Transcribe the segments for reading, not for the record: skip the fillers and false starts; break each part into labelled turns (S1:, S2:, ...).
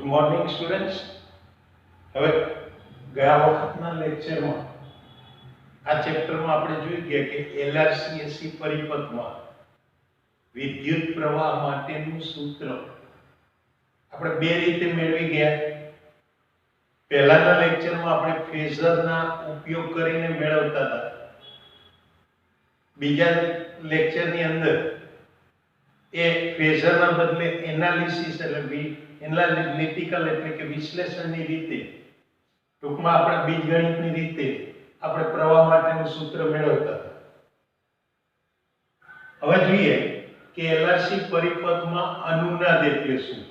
S1: Good morning students. હવે ગયા વખતના લેક્ચરમાં આ ચેપ્ટરમાં આપણે જોઈ ગયા કે એલઆરસીએસી પરિપથમાં વિદ્યુત પ્રવાહ માટેનું સૂત્ર આપણે બે રીતે મેળવી ગયા. પહેલાના લેક્ચરમાં આપણે ફેઝરના ઉપયોગ કરીને મેળવતા હતા. બીજા લેક્ચરની અંદર એ ફેઝરના બદલે એનાલિસિસ એટલે એનાલિટિકલ એટલે કે વિશ્લેષણની રીતે, ટૂંકમાં આપણે બીજગણિતની રીતે આપણે પ્રવાહ માટેનું સૂત્ર મેળવતા હતા. હવે જોઈએ કે એલઆરસી પરિપથમાં અનુનાદ એટલે શું.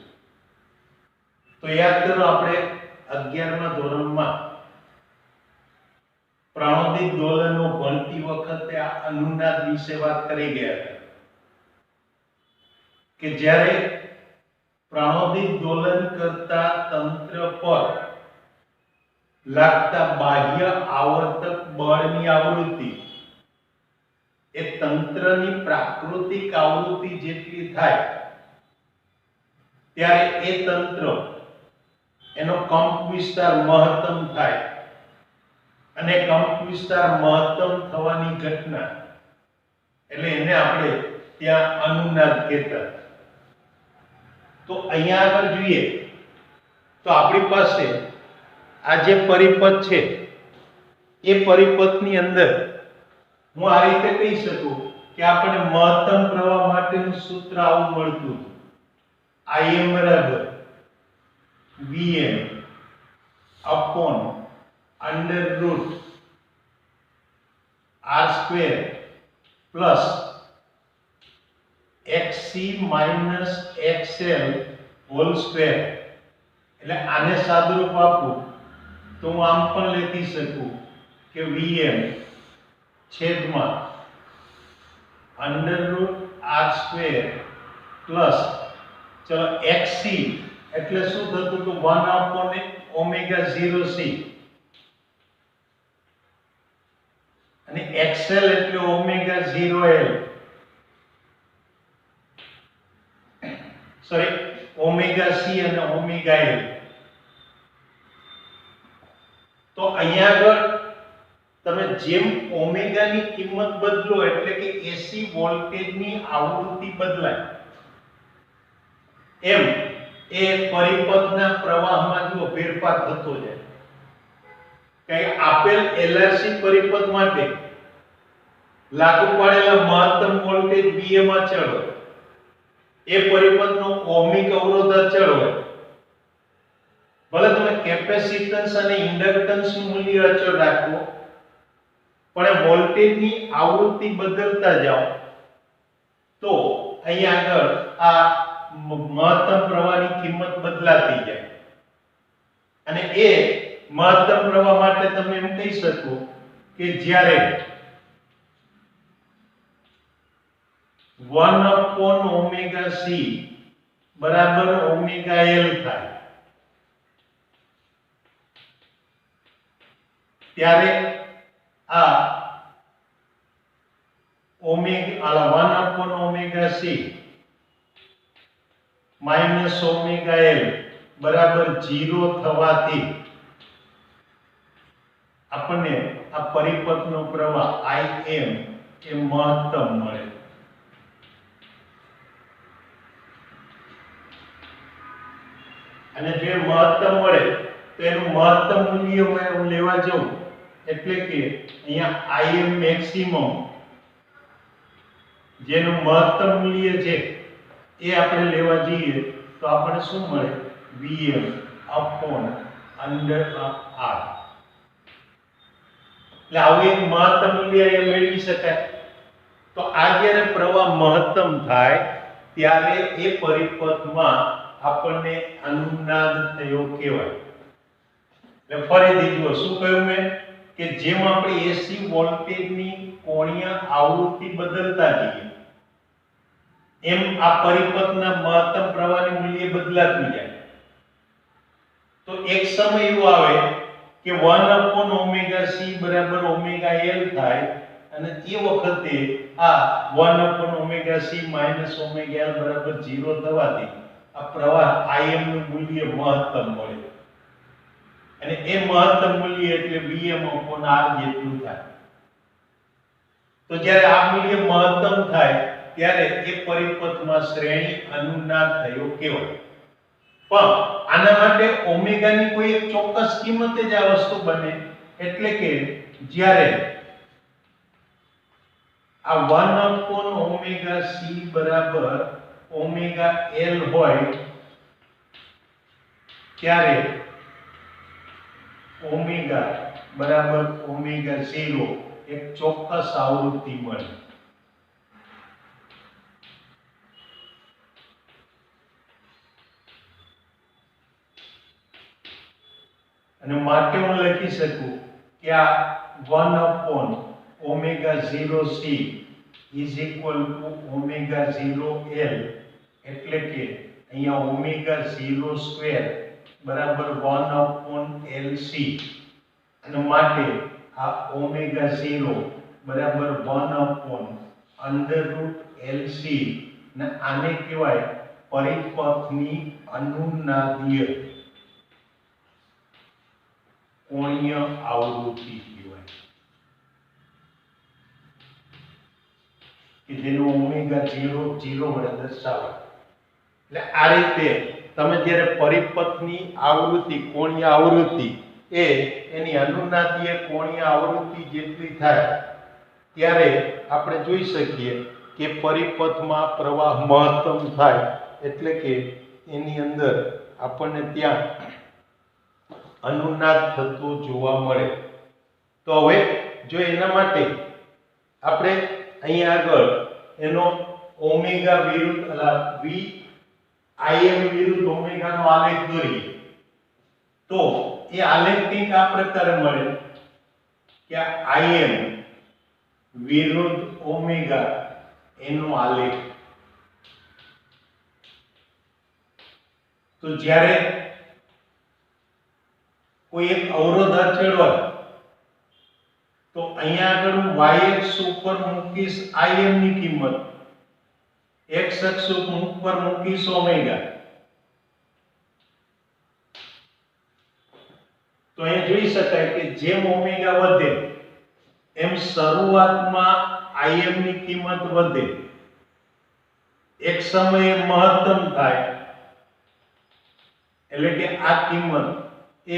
S1: તો યાદ કરો, આપણે 11મા ધોરણમાં પ્રાણોદિત દોલનો ભણતી વખતે આ અનુનાદ વિશે વાત કરી ગયા હતા કે જ્યારે પ્રાણોદિત દોલન કરતા તંત્ર પર લાગતા બાહ્ય આવર્તક બળની આવૃત્તિ એ તંત્રની પ્રાકૃતિક આવૃત્તિ જેટલી થાય ત્યારે એ તંત્ર એનો કંપ વિસ્તાર મહત્તમ થાય અને કંપ વિસ્તાર મહત્તમ થવાની ઘટના એટલે એને આપણે ત્યાં અનુનાદ કહેતા. તો અહીંયા આગળ જોઈએ તો આપણી પાસે આ જે પરિપથ છે એ પરિપથની અંદર હું આ રીતે કહી શકું કે આપણે મહત્તમ પ્રવાહ માટેનું સૂત્ર આવું મળતું. Im બરાબર Vm upon under root r square plus xc minus xl whole square. એટલે આને સાદુરૂપ આપું તો હું આમ પણ લખી શકું કે Vm છેદમાં under root r square plus ચલો xc એટલે શું થતું તો 1 upon omega 0 c અને xl એટલે omega 0 l sorry omega c અને ઓમેગા l. તો અહીંયા આગળ તમે જેમ ઓમેગાની કિંમત બદલો એટલે કે એસી વોલ્ટેજની આવૃત્તિ બદલાય એમ એ પરિપથના પ્રવાહમાં જો ફેરફાર થતો જાય. કે આપેલ એલઆરસી પરિપથ માટે લાગુ પડેલા મહત્તમ વોલ્ટેજ Vm અચળ હોય, એ પરિપથનો ઓહમિક અવરોધ અચળ હોય. ભલે તમે કેપેસિટન્સ અને ઇન્ડક્ટન્સનું મૂલ્ય અચળ રાખો, પણ વોલ્ટેજની આવૃત્તિ બદલતા જાઓ તો અહીંયા આગળ આ મહત્તમ પ્રવાહની કિંમત બદલાતી જાય. અને એ મહત્તમ પ્રવાહ માટે તમે એમ કહી શકો કે જ્યારે 1 upon omega c બરાબર omega l થાય ત્યારે આ omega 1 upon omega c minus omega l બરાબર 0 થવાથી આપણને આ પરિપથનો પ્રવાહ Im એ મહત્તમ મળે. અને જે મહત્તમ મળે તો એનું મહત્તમ મૂલ્ય હું લેવા જાઉં એટલે કે અહીંયા Im maximum જેનું મહત્તમ મૂલ્ય છે એ આપણે લેવા જઈએ તો આપણને શું મળે? Vm upon under r. એટલે આવું એક મહત્તમ મૂલ્ય એ મેળવી શકાય. તો આ જ્યારે પ્રવાહ મહત્તમ થાય ત્યારે એ પરિપથમાં આપણને અનુનાદ થયો કહેવાય. એટલે ફરીથી જુઓ શું કહ્યું મેં કે જેમ આપણે એસી વોલ્ટેજની કોણીય આવૃત્તિ બદલતા જઈએ એમ આ પરિપથના મહત્તમ પ્રવાહનું મૂલ્ય બદલાતું જાય. તો એક સમય એવો આવે કે 1 upon omega c બરાબર omega l થાય અને એ વખતે આ 1 upon omega c minus omega l બરાબર 0 થવાથી આ પ્રવાહ Im નું મૂલ્ય મહત્તમ મળે અને એ મહત્તમ મૂલ્ય એટલે Vm/R જેટલું થાય. તો જ્યારે આ મૂલ્ય મહત્તમ થાય ત્યારે એ પરિપથમાં શ્રેણી અનુનાદ થયો કહેવાય. પણ આના માટે ઓમેગાની કોઈ એક ચોક્કસ કિંમતે જ આ વસ્તુ બને. એટલે કે જ્યારે આ 1/ωc બરાબર ઓમેગા L હોય ત્યારે ઓમેગા બરાબર ઓમેગા 0 એક ચોક્કસ આવૃત્તિ મળે. અને માટે હું લખી શકું કે આ 1/ωc is equal to omega 0 L એટલે કે અહીંયા omega 0 સ્ક્વેર બરાબર 1/LC અને માટે આ omega 0 બરાબર 1/√LC ને આને કહેવાય પરિપથની અનુનાદીય કોણીય આવૃત્તિ કહેવાય કે જેનો ઓમેગા 0 વડે દર્શાવાય. એટલે આ રીતે તમે જ્યારે પરિપથની આવૃત્તિ કોણીય આવૃત્તિ એ એની અનુનાદીય કોણીય આવૃત્તિ જેટલી થાય ત્યારે આપણે જોઈ શકીએ કે પરિપથમાં પ્રવાહ મહત્તમ થાય એટલે કે એની અંદર આપણને ત્યાં અનુનાદ થતો જોવા મળે. તો હવે જો એના માટે આપણે અહીંયા આગળ એનો ઓમેગા વિરુદ્ધ Im વિરુદ્ધ ઓમેગાનો આલેખ દોરીએ તો એ આલેખ કંઈક આ પ્રકારે મળે કે Im વિરુદ્ધ ઓમેગા એનો આલેખ. તો જ્યારે કોઈ એક અવરોધ અચળ હોય તો અહીંયા આગળ હું y અક્ષ ઉપર મૂકીશ Im ની કિંમત, x અક્ષ ઉપર મૂકીશ ઓમેગા. તો અહીંયા જોઈ શકાય કે જેમ ઓમેગા વધે એમ શરૂઆતમાં Im ની કિંમત વધે, એક સમયે મહત્તમ થાય એટલે કે આ કિંમત એ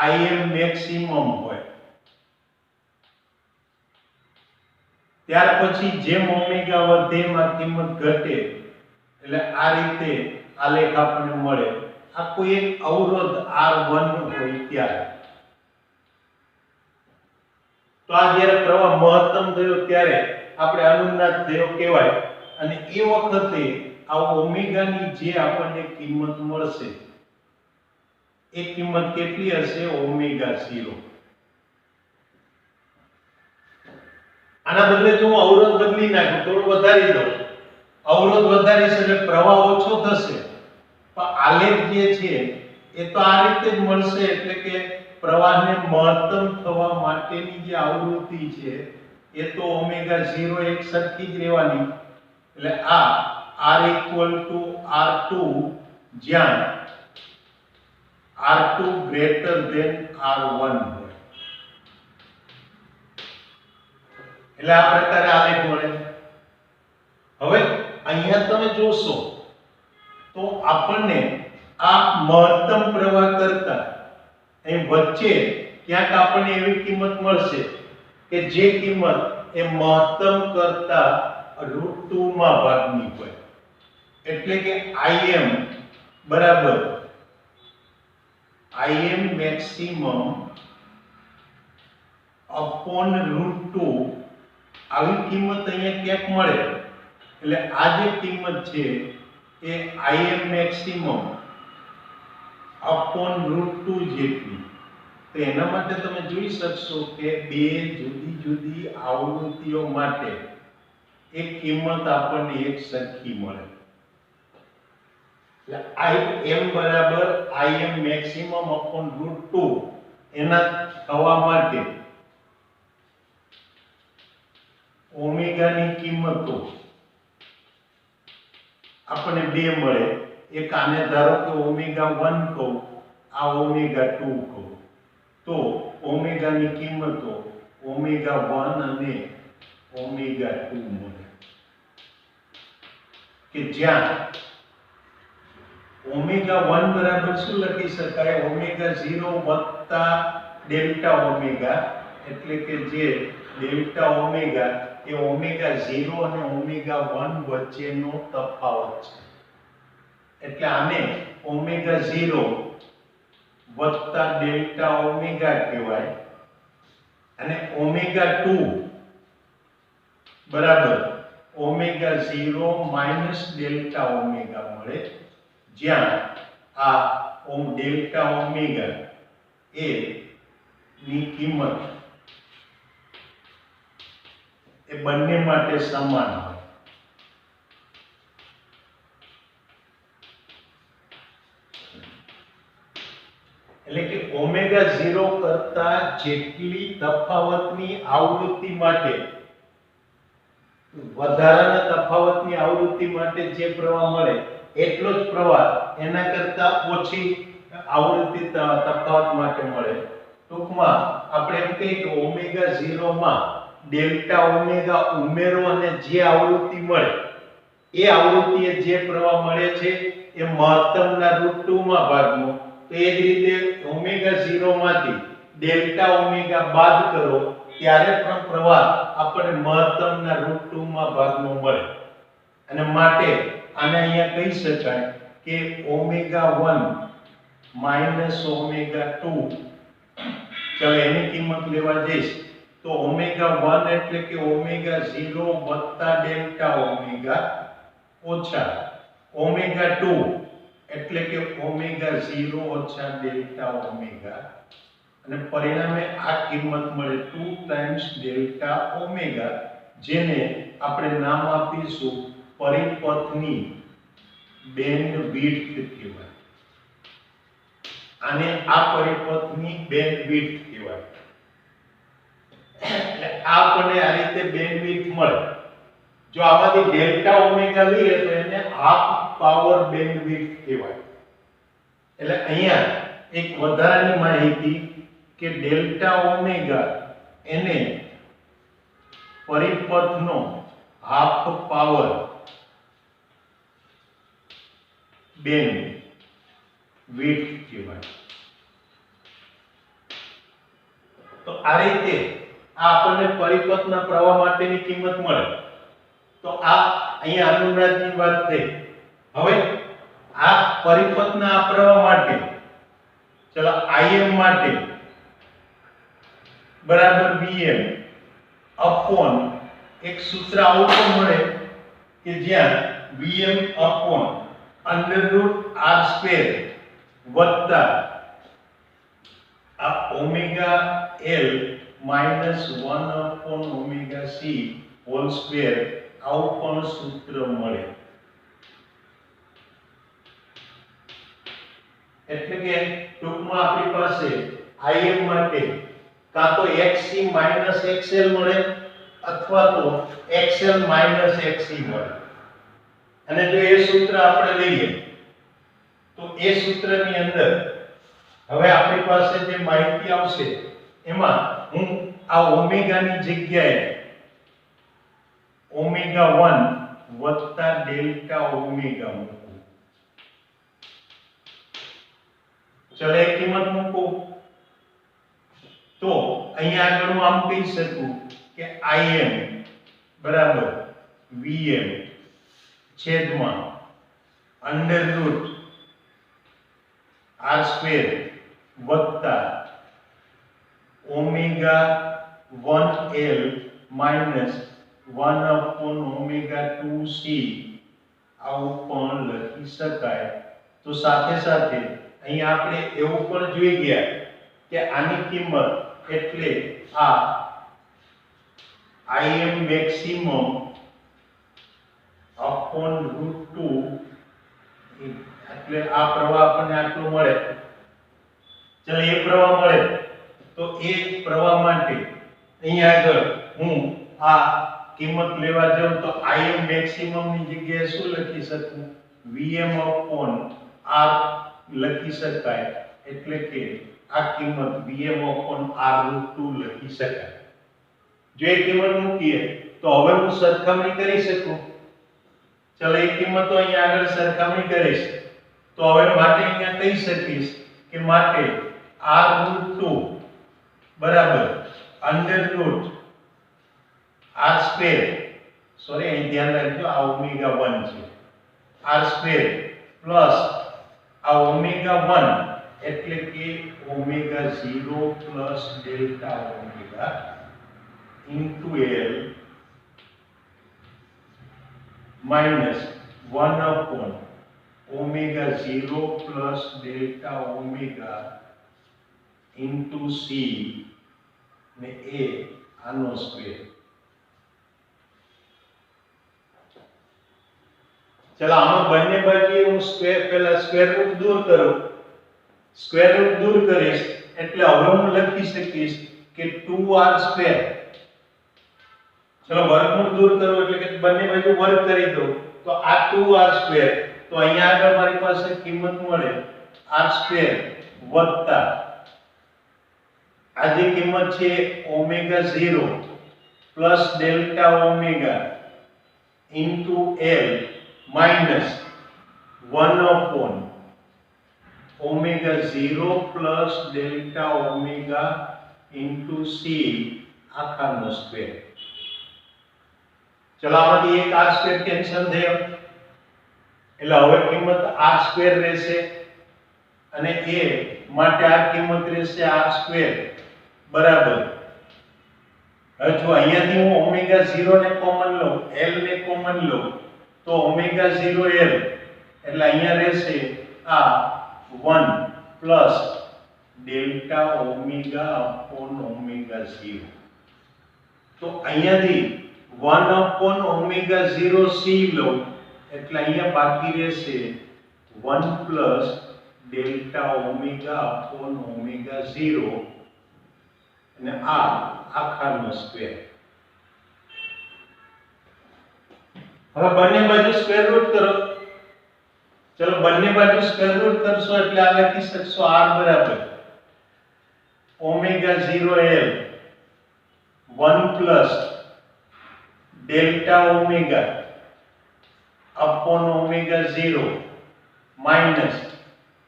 S1: Im મેક્સિમમ હોય. ત્યાર પછી જેમ ઓમેગા વધે એમ આ કિંમત ઘટે એટલે આ રીતે આલેખ આપણને મળે. આ કોઈ એક અવરોધ R1 હોય ત્યારે. તો આ જ્યારે પ્રવાહ મહત્તમ થયો ત્યારે આપણે અનુનાદ થયો કહેવાય. અને એ વખતે આ ઓમેગાની જે આપણને કિંમત મળશે એ કિંમત કેટલી હશે? ઓમેગા 0. આના બદલે જો હું અવરોધ બદલી નાખું, થોડું વધારી દઉં, અવરોધ વધારીશ એટલે પ્રવાહ ઓછો થશે, પણ આલેખ જે છે એ તો આ રીતે જ મળશે. એટલે કે પ્રવાહને મહત્તમ થવા માટેની જે આવૃત્તિ છે એ તો ઓમેગા 0 એક સરખી જ રહેવાની. એટલે આ R = R2 જ્યાં R2 greater than R1 હોય. એટલે આ પ્રકારે આલેખ મળે. હવે અહીંયા તમે જોશો તો આપણને આ મહત્તમ પ્રવાહ કરતા અહીં વચ્ચે ક્યાંક આપણને એવી કિંમત મળશે કે જે કિંમત એ મહત્તમ કરતા √2 માં ભાગની હોય. એટલે કે Im બરાબર Im maximum upon √2 આવી કિંમત અહીંયા ક્યાંક મળે. એટલે આ જે કિંમત છે એ Im maximum upon √2 જેટલી. તો એના માટે તમે જોઈ શકશો કે બે જુદી જુદી આવૃત્તિઓ માટે એક કિંમત આપણને એક સરખી મળે. એટલે Im બરાબર Im maximum upon √2 એના થવા માટે ઓમેગાની કિંમતો આપણને બે મળે. એક આને ધારો કે ઓમેગા 1 કહું, આ ઓમેગા 2 કહું, તો ઓમેગાની કિંમતો ઓમેગા 1 અને ઓમેગા 2 મળે કે જ્યાં ઓમેગા 1 બરાબર શું લખી શકાય? ઓમેગા 0 વત્તા ડેલ્ટા ઓમેગા, એટલે કે જે ડેલ્ટા ઓમેગા એ ઓમેગા 0 અને ઓમેગા 1 વચ્ચેનો તફાવત છે. એટલે આને ઓમેગા 0 વત્તા ડેલ્ટા ઓમેગા કહેવાય અને ઓમેગા 2 બરાબર ઓમેગા 0 માઇનસ ડેલ્ટા ઓમેગા મળે, જ્યાં આ ડેલ્ટા ઓમેગા એ ની કિંમત એ બંને માટે સમાન હોય. એટલે કે ઓમેગા 0 કરતા જેટલી તફાવતની આવૃત્તિ માટે, વધારાના તફાવતની આવૃત્તિ માટે જે પ્રવાહ મળે એટલો જ પ્રવાહ એના કરતા ઓછી આવૃત્તિ તફાવત માટે મળે. ટૂંકમાં આપણે એમ કહીએ કે ઓમેગા 0 માં ડેલ્ટા ઓમેગા ઉમેરો અને જે આવૃત્તિ મળે એ આવૃત્તિએ જે પ્રવાહ મળે છે એ મહત્તમના √2 માં ભાગનો. તો એ જ રીતે ઓમેગા 0 માંથી ડેલ્ટા ઓમેગા બાદ કરો ત્યારે પણ પ્રવાહ આપણને મહત્તમના √2 માં ભાગનો મળે. અને માટે આને અહીંયા કહી શકાય કે ઓમેગા 1 માઇનસ ઓમેગા 2. ચાલો એની કિંમત લેવા જઈશ તો ઓમેગા 1 એટલે કે ઓમેગા 0 વત્તા ડેલ્ટા ઓમેગા ઓછા ઓમેગા 2 એટલે કે ઓમેગા 0 ઓછા ડેલ્ટા ઓમેગા, અને પરિણામે આ કિંમત મળે 2 ટાઈમ્સ ડેલ્ટા ઓમેગા, જેને આપણે નામ આપીશું પરિપથની બેન્ડવિડ્થ કહેવાય. આને આ પરિપથની બેન્ડવિડ્થ કહેવાય. એટલે આપણને આ રીતે બેન્ડવિડ્થ મળે. જો આમાંથી ડેલ્ટા ઓમેગા લઈએ તો એને હાફ પાવર બેન્ડવિડ્થ કહેવાય. એટલે અહીંયા એક વધારાની માહિતી કે ડેલ્ટા ઓમેગા એને પરિપથનો હાફ પાવર બેન્ડવિડ્થ કહેવાય. તો આ રીતે આપણને પરિપથના પ્રવાહ માટેની કિંમત મળે. તો આ અહીંયા અનુનાદની વાત થઈ. હવે આ પરિપથના આ પ્રવાહ માટે ચલો Im માટે બરાબર Vm અપોન એક સૂત્ર આવું પણ મળે કે જ્યાં Vm અપોન √r² વત્તા આ omega L minus 1 upon omega C whole square આવું પણ સૂત્ર મળે. એટલે કે ટૂંકમાં આપણી પાસે Im માટે કાં તો xc માઇનસ xl મળે અથવા તો xl માઇનસ xc મળે. અને જો એ સૂત્ર આપણે લઈએ તો એ સૂત્રની અંદર હવે આપણી પાસે જે માહિતી આવશે એમાં હું આ ઓમેગાની જગ્યાએ ઓમેગા 1 વત્તા ડેલ્ટા ઓમેગા મૂકું. ચલો એક કિંમત મૂકું તો અહીંયા આગળ હું આમ કહી શકું કે Im બરાબર Vm છેદમાં √r² વત્તા omega 1L minus 1 upon omega 2C આવું પણ લખી શકાય. તો સાથે સાથે અહીંયા આપણે એવું પણ જોઈ ગયા કે આની કિંમત એટલે આ Im મેક્સિમમ અપોન √2 એટલે આ પ્રવાહ આપણને આટલો મળે. ચાલો એ પ્રવાહ મળે તો એ પ્રવાહ માટે અહીંયા આગળ હું આ કિંમત લેવા જાઉં તો Im મેક્સિમમ ની જગ્યાએ શું લખી શકું? Vm upon r લખી શકાય, એટલે કે આ કિંમત Vm upon r√2 લખી શકાય. જો એ કિંમત મૂકીએ તો હવે હું સરખામણી કરી શકું. ચલો એ કિંમતો અહીંયા આગળ સરખામણી કરીશ તો હવે માટે અહીંયા કહી શકીશ કે માટે r√2 બરાબર અંડરરૂટ r સ્ક્વેર, સોરી અહીં ધ્યાન રાખજો આ ઓમેગા 1 છે, r સ્ક્વેર પ્લસ આ ઓમેગા 1 એટલે કે omega 0 plus delta omega into L minus 1 upon omega 0 plus delta omega into C ને A આનો સ્ક્વેર. ચલો આમાં બંને બાજુએ હું પહેલા સ્ક્વેર રૂટ દૂર કરું. સ્ક્વેર રૂટ દૂર કરીશ એટલે હવે હું લખી શકીશ કે 2r સ્ક્વેર. ચલો વર્ગમૂળ દૂર કરો એટલે કે બંને બાજુ વર્ગ કરી દો તો આ 2r સ્ક્વેર, તો અહીંયા આગળ મારી પાસે કિંમત મળે r સ્ક્વેર વત્તા આ જે કિંમત છે omega 0 plus delta omega into L minus 1 upon omega 0 plus delta omega into C આખાનો સ્ક્વેર. ચલો આમાંથી એક r સ્ક્વેર કેન્સલ થયો એટલે હવે કિંમત r સ્ક્વેર રહેશે અને a માટે આ કિંમત રહેશે r સ્ક્વેર બરાબર. હવે જો અહીંયાથી હું ઓમેગા 0 ને કોમન લઉં, l ને કોમન લઉં તો ઓમેગા 0 l એટલે અહીંયા રહેશે આ 1 plus delta omega upon omega 0. તો અહીંયાથી 1 upon omega 0 c લો એટલે અહીંયા બાકી રહેશે 1 plus delta omega upon omega 0 અને આ આખાનો સ્ક્વેર. હવે બંને બાજુ સ્ક્વેર રૂટ કરો. ચલો બંને બાજુ સ્ક્વેર રૂટ કરશો એટલે આ લખી શકશો r બરાબર omega 0 l 1 plus delta omega upon omega 0 minus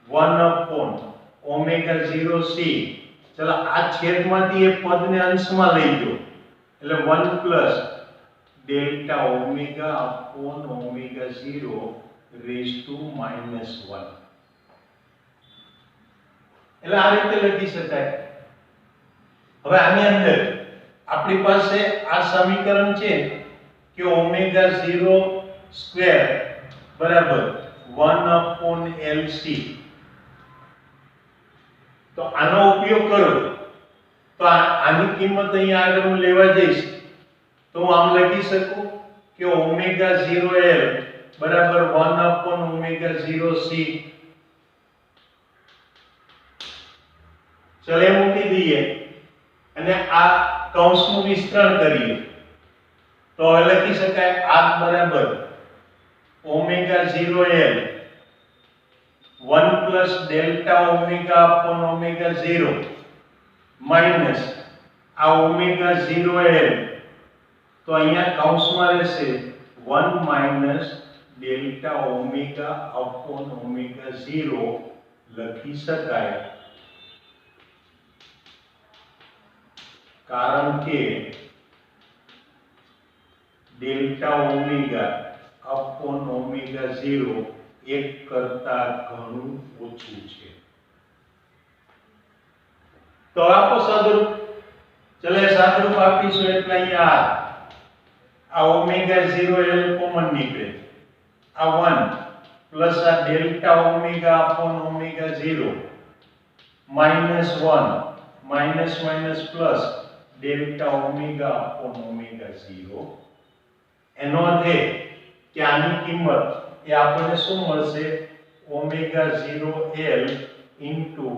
S1: 1 upon omega 0 c. ચલો આ છેદમાંથી એ પદને અંશમાં લઈ લો એટલે 1 plus delta omega upon omega 0 raised to minus 1. એટલે આ રીતે લખી શકાય. હવે આની અંદર આપણી પાસે આ સમીકરણ છે કે ઓમેગા 0 સ્ક્વેર બરાબર 1 upon LC. તો આનો ઉપયોગ કરો તો આની કિંમત અહીંયા આગળ હું લેવા જઈશ તો હું આમ લખી શકું કે ઓમેગા 0 L બરાબર 1 upon ઓમેગા 0 C. ચલે મૂકી દઈએ અને આ કૌંસનું વિસ્તરણ કરીએ તો હવે લખી શકાય r બરાબર omega 0 l 1 plus delta omega upon omega 0 minus આ omega 0 l તો અહીંયા કૌંસમાં રહેશે 1 minus delta omega upon omega 0 લખી શકાય કારણ કે ડેલ્ટા ઓમેગા અપોન ઓમેગા 0 એક કરતા ઘણું ઓછું છે. તો આપો સાદુરૂપ. ચલે સાદુરૂપ આપીશું એટલે અહીંયા આ ઓમેગા 0 l કોમન નીકળે, આ 1 પ્લસ આ delta omega upon omega 0 minus 1 minus minus plus delta omega upon omega 0. એનો અર્થ એ કે આની કિંમત એ આપણને શું મળશે omega 0 l into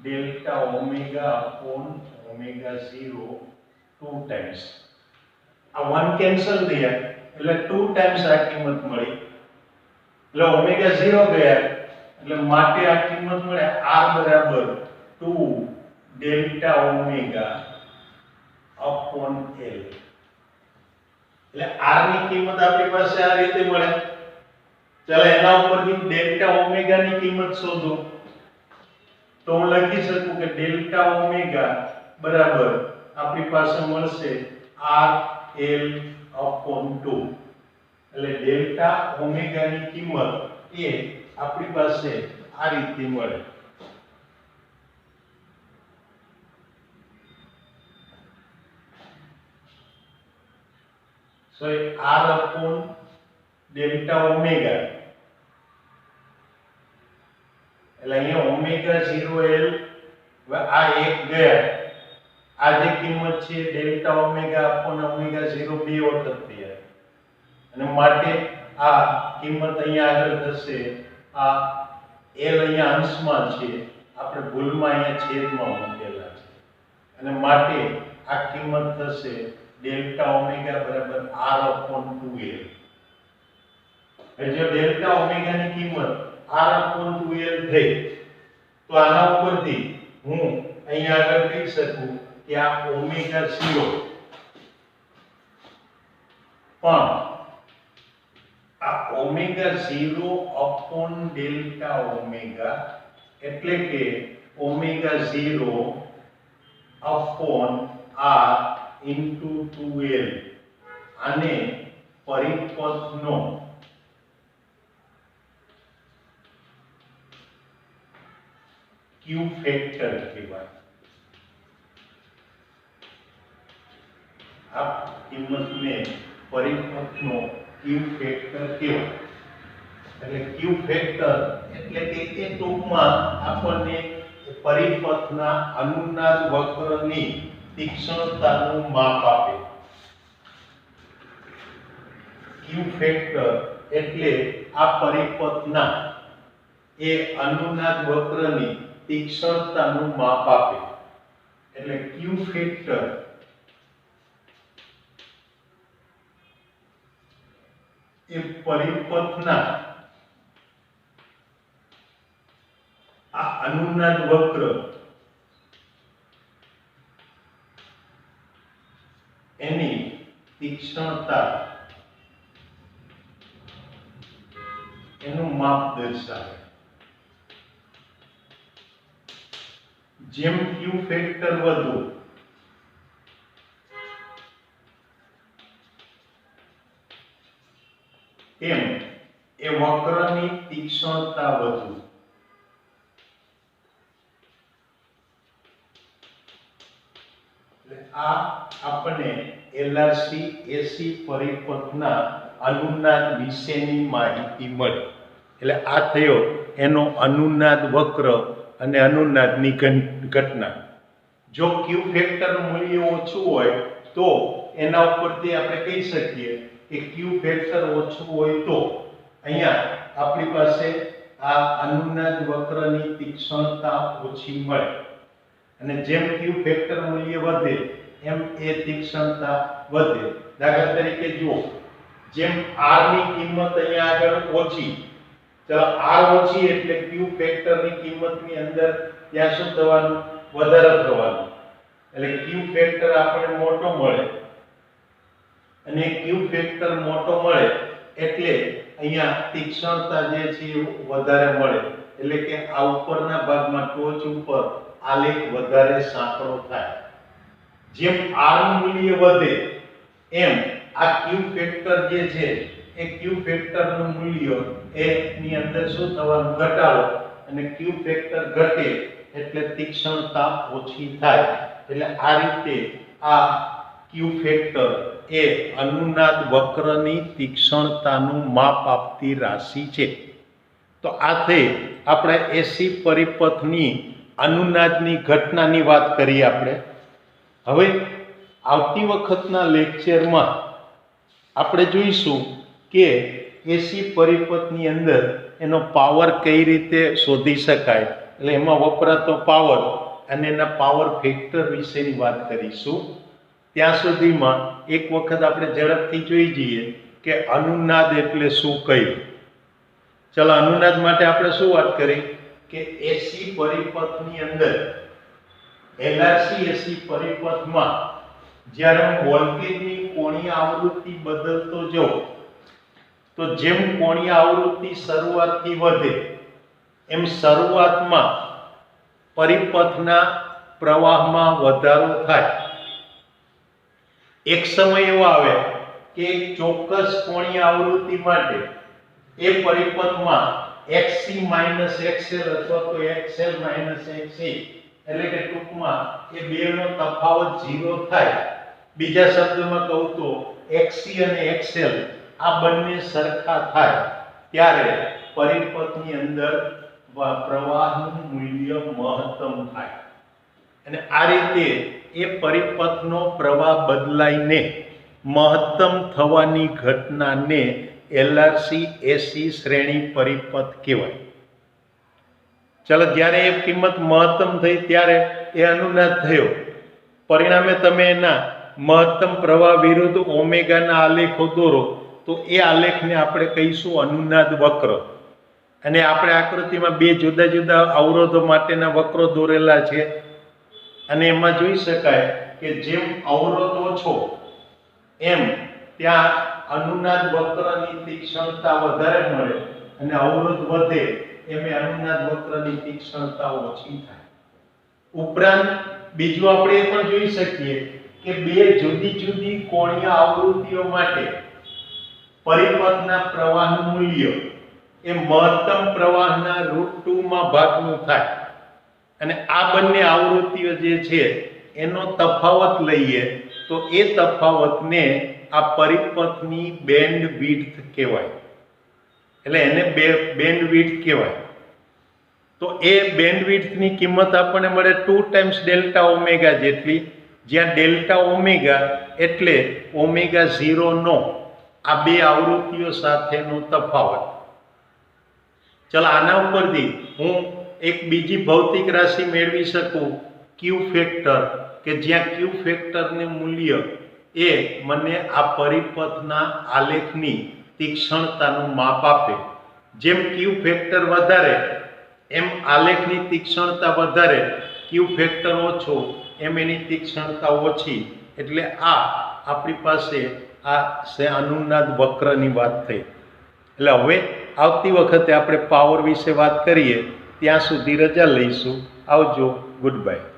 S1: delta omega upon omega 0 2 times. આ 1 કેન્સલ થયા એટલે 2 ટાઈમ્સ આ કિંમત મળી એટલે ઓમેગા 0 ગયા એટલે માટે આ કિંમત મળે r બરાબર 2 ડેલ્ટા ઓમેગા અપોન l। એટલે r ની કિંમત આપણી પાસે આ રીતે મળે। ચાલો એના ઉપરથી ડેલ્ટા ઓમેગા ની કિંમત શોધો। તો હું લખી શકું કે ડેલ્ટા ઓમેગા બરાબર આપણી પાસે મળશે r l અપોન 2। એટલે ડેલ્ટા ઓમેગા ની કિંમત એ આપણી પાસે આ રીતે મળે। So r upon delta omega એટલે અહીંયા ઓમેગા 0 l આ એક ગયા આ જે કિંમત છે ડેલ્ટા ઓમેગા અપોન ઓમેગા 0 બે વખત થયા અને માટે આ કિંમત અહીંયા આગળ થશે આ l અહીંયા અંશમાં છે આપણે ભૂલમાં અહીંયા છેદમાં મૂકેલા છે અને માટે આ કિંમત થશે ડેલ્ટા ઓમેગા બરાબર r upon 2l। એટલે જો ડેલ્ટા ઓમેગા ની કિંમત r upon 2l થઈ તો આના ઉપરથી હું અહીંયા આગળ કહી શકું કે આ ઓમેગા 0 પણ આ ઓમેગા 0 upon ડેલ્ટા ઓમેગા એટલે કે omega 0 upon r into 2l આને પરિપથનો ક્યુ ફેક્ટર કહેવાય। આ કિંમતને પરિપથનો ક્યુ ફેક્ટર કહેવાય। એટલે ક્યુ ફેક્ટર એટલે કે એ ટૂંકમાં આપણને પરિપથના અનુનાદ વક્રની તીક્ષ્ણતાનું માપ આપે। ક્યુ ફેક્ટર એટલે આ પરિપથના એ અનુનાદ વક્રની તીક્ષ્ણતાનું માપ આપે। એટલે ક્યુ ફેક્ટર એ પરિપથના આ અનુનાદ વક્ર એની તીક્ષ્ણતા એનું માપ દર્શાવે। જેમ ક્યુ ફેક્ટર વધુ તેમ એ વક્રની તીક્ષ્ણતા વધુ। આ આપણને એલઆરસી એસી પરિપથના અનુનાદ વિશેની માહિતી મળી। એટલે આ થયો એનો અનુનાદ વક્ર અને અનુનાદની ઘટના। જો ક્યુ ફેક્ટરનું મૂલ્ય ઓછું હોય તો એના ઉપરથી આપણે કહી શકીએ કે ક્યુ ફેક્ટર ઓછું હોય તો અહીંયા આપણી પાસે આ અનુનાદ વક્રની તીક્ષ્ણતા ઓછી મળે અને જેમ ક્યુ ફેક્ટર મૂલ્ય વધે એમ એ તીક્ષ્ણતા વધે। દાખલા તરીકે જુઓ જેમ r ની કિંમત અહીંયા આગળ ઓછી ચાલો r ઓછી એટલે ક્યુ ફેક્ટરની કિંમતની અંદર ત્યાં શું થવાનું વધારો થવાનો એટલે ક્યુ ફેક્ટર આપણને મોટો મળે અને ક્યુ ફેક્ટર મોટો મળે એટલે અહીંયા તીક્ષ્ણતા જે છે એ વધારે મળે એટલે કે આ ઉપરના ભાગમાં ટોચ ઉપર આલેખ વધારે સાંકડો થાય। જેમ r નું મૂલ્ય વધે એમ આ ક્યુ ફેક્ટર જે છે એ ક્યુ ફેક્ટરનું મૂલ્ય ની અંદર શું થવાનું ઘટાડો અને ક્યુ ફેક્ટર ઘટે એટલે તીક્ષ્ણતા ઓછી થાય। એટલે આ રીતે આ ક્યુ ફેક્ટર એ અનુનાદ વક્રની તીક્ષ્ણતાનું માપ આપતી રાશિ છે। તો આ થઈ આપણે એસી પરિપથની અનુનાદની ઘટનાની વાત કરી આપણે। હવે આવતી વખતના લેક્ચરમાં આપણે જોઈશું કે એસી પરિપથની અંદર એનો પાવર કઈ રીતે શોધી શકાય એટલે એમાં વપરાતો પાવર અને એના પાવર ફેક્ટર વિશેની વાત કરીશું। ત્યાં સુધીમાં એક વખત આપણે ઝડપથી જોઈ જઈએ કે અનુનાદ એટલે શું કહ્યું। ચલો અનુનાદ માટે આપણે શું વાત કરી કે એસી પરિપથની અંદર એલઆરસી એસી પરિપથમાં જ્યારે હું વોલ્ટેજની કોણીય આવૃત્તિ બદલતો જાઉં તો જેમ કોણીય આવૃત્તિ શરૂઆતથી વધે એમ શરૂઆતમાં પરિપથના પ્રવાહમાં વધારો થાય. એક સમય એવો આવે કે એક ચોક્કસ કોણીય આવૃત્તિ માટે એ પરિપથમાં xc xl અથવા તો xl xc એટલે કે ટૂંકમાં એ બેનો તફાવત 0 થાય. બીજા શબ્દમાં કહું તો xc અને xl આ બંને સરખા થાય ત્યારે પરિપથની અંદર પ્રવાહનું મૂલ્ય મહત્તમ થાય. અને આ રીતે એ પરિપથનો પ્રવાહ બદલાઈને મહત્તમ થવાની ઘટનાને એલઆરસી એસી શ્રેણી પરિપથ કહેવાય. ચાલો, જ્યારે એ કિંમત મહત્તમ થઈ ત્યારે એ અનુનાદ થયો. પરિણામે તમે એના મહત્તમ પ્રવાહ વિરુદ્ધ ઓમેગાના આલેખો દોરો તો એ આલેખને આપણે કહીશું અનુનાદ વક્ર. અને આપણે આકૃતિમાં બે જુદા જુદા અવરોધો માટેના વક્રો દોરેલા છે અને એમાં જોઈ શકાય કે જેમ અવરોધ ઓછો એમ ત્યાં અનુનાદ વક્રની તીક્ષ્ણતા વધારે મળે અને અવરોધ વધે એમ અનુનાદ વક્રની તીક્ષ્ણતા ઓછી થાય. ઉપરાંત બીજું આપણે એ પણ જોઈ શકીએ કે બે જુદી જુદી કોણીય આવૃત્તિઓ માટે પરિપથના પ્રવાહનું મૂલ્ય એ મહત્તમ પ્રવાહના √2 માં ભાગનું થાય. અને આ બંને આવૃત્તિઓ જે છે એનો તફાવત લઈએ તો એ તફાવતને આ પરિપથની બેન્ડ વિડ્થ કહેવાય. એટલે એને બેન્ડ વિડ્થ કહેવાય. તો એ બેન્ડ વિડ્થની કિંમત આપણને મળે 2 ટાઈમ્સ ડેલ્ટા ઓમેગા જેટલી, જ્યાં ડેલ્ટા ઓમેગા એટલે ઓમેગા 0 નો આ બે આવૃત્તિઓ સાથેનો તફાવત. ચાલો, આના ઉપરથી હું એક બીજી ભૌતિક રાશિ મેળવી શકું ક્યુ ફેક્ટર, કે જ્યાં ક્યુ ફેક્ટરનું મૂલ્ય એ મને આ પરિપથના આલેખની તીક્ષ્ણતાનું માપ આપે. જેમ ક્યુ ફેક્ટર વધારે એમ આલેખની તીક્ષ્ણતા વધારે, ક્યુ ફેક્ટર ઓછો એમ એની તીક્ષ્ણતા ઓછી. એટલે આ આપણી પાસે આ અનુનાદ વક્રની વાત થઈ. એટલે હવે આવતી વખતે આપણે પાવર વિશે વાત કરીએ. ત્યાં સુધી રજા લઈશું. આવજો. Good bye.